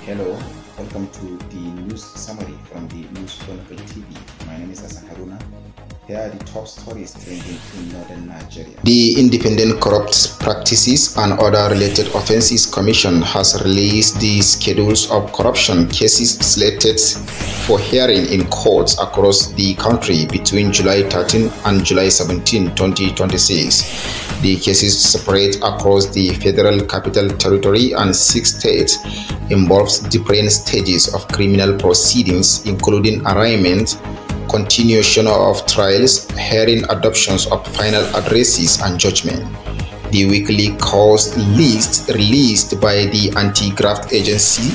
Hello, welcome to the news summary from the News Chronicle TV. My name is Haruna. Here are the top stories trending in northern Nigeria. The Independent Corrupt Practices and Other Related Offences Commission has released the schedules of corruption cases slated for hearing in courts across the country between July 13 and July 17, 2026. The cases separate across the Federal Capital Territory and 6 states, involves different stages of criminal proceedings including arraignment, continuation of trials, hearing adoptions of final addresses and judgment. The weekly cause list released by the Anti-Graft Agency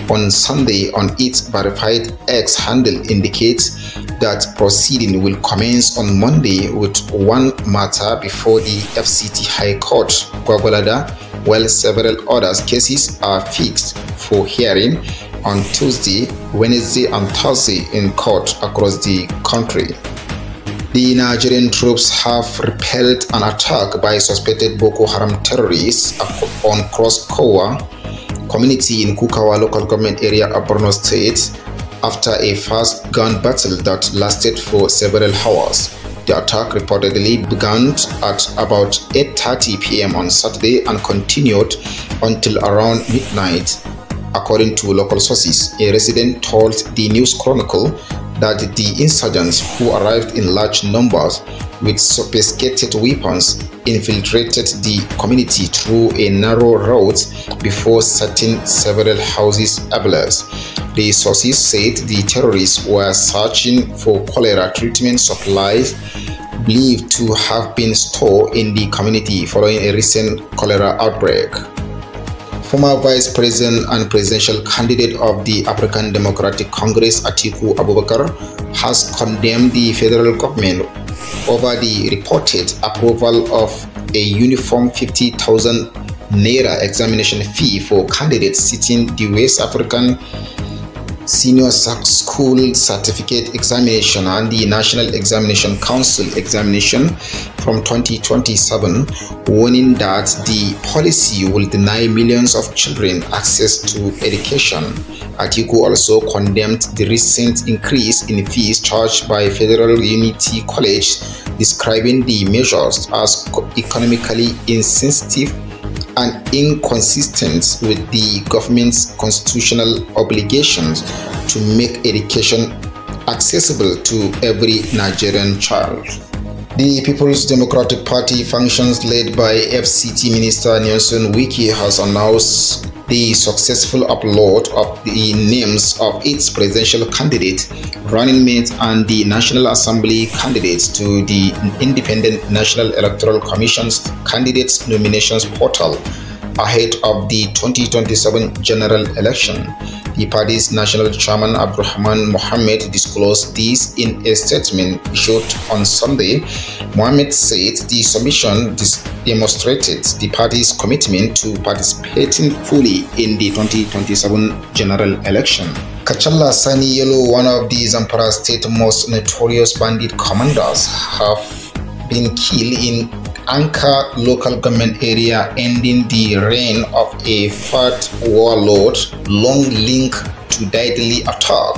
on Sunday on its verified X handle indicates that proceeding will commence on Monday with one matter before the FCT High Court, Gwagwalada, while several other cases are fixed for hearing on Tuesday, Wednesday and Thursday in court across the country. The Nigerian troops have repelled an attack by suspected Boko Haram terrorists on Cross Kowa community in Kukawa local government area of Borno State after a fast gun battle that lasted for several hours. The attack reportedly began at about 8:30 p.m. on Saturday and continued until around midnight. According to local sources, a resident told the News Chronicle that the insurgents, who arrived in large numbers with sophisticated weapons, infiltrated the community through a narrow route before setting several houses ablaze. The sources said the terrorists were searching for cholera treatment supplies believed to have been stored in the community following a recent cholera outbreak. Former Vice President and presidential candidate of the African Democratic Congress, Atiku Abubakar, has condemned the federal government over the reported approval of a uniform 50,000 naira examination fee for candidates sitting the West African Senior School Certificate Examination and the National Examination Council examination from 2027, warning that the policy will deny millions of children access to education. Atiku also condemned the recent increase in fees charged by Federal Unity College, describing the measures as economically insensitive and inconsistent with the government's constitutional obligations to make education accessible to every Nigerian child. The People's Democratic Party functions led by FCT Minister Nelson Wike has announced the successful upload of the names of its presidential candidate, running mate and the National Assembly candidates to the Independent National Electoral Commission's Candidates Nominations Portal ahead of the 2027 general election. The party's national chairman Abdurrahman Mohammed disclosed this in a statement issued on Sunday. Mohammed said the submission demonstrated the party's commitment to participating fully in the 2027 general election. Kachalla Sani, one of the Zamfara state's most notorious bandit commanders, have been killed in Anka local government area, ending the reign of a fat warlord long linked to deadly attack,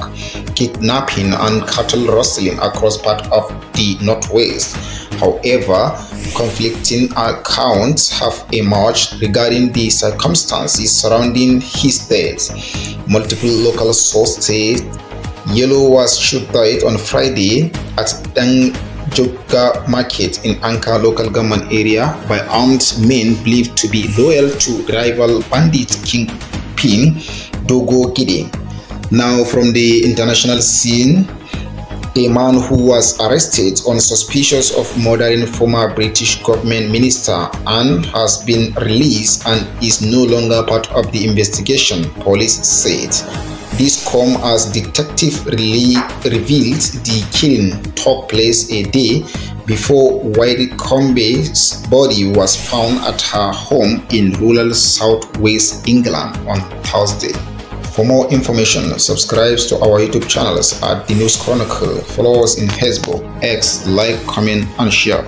kidnapping and cattle rustling across part of the northwest. However, conflicting accounts have emerged regarding the circumstances surrounding his death. Multiple local sources say Yellow was shot dead on Friday at Joga Market in Anka local government area by armed men believed to be loyal to rival bandit kingpin Dogo Gide. Now from the international scene, a man who was arrested on suspicion of murdering former British government minister and has been released and is no longer part of the investigation, police said. This comes as detective revealed the killing took place a day before Widdicombe's body was found at her home in rural southwest England on Thursday. For more information, subscribe to our YouTube channels at The News Chronicle. Follow us in Facebook, X, like, comment, and share.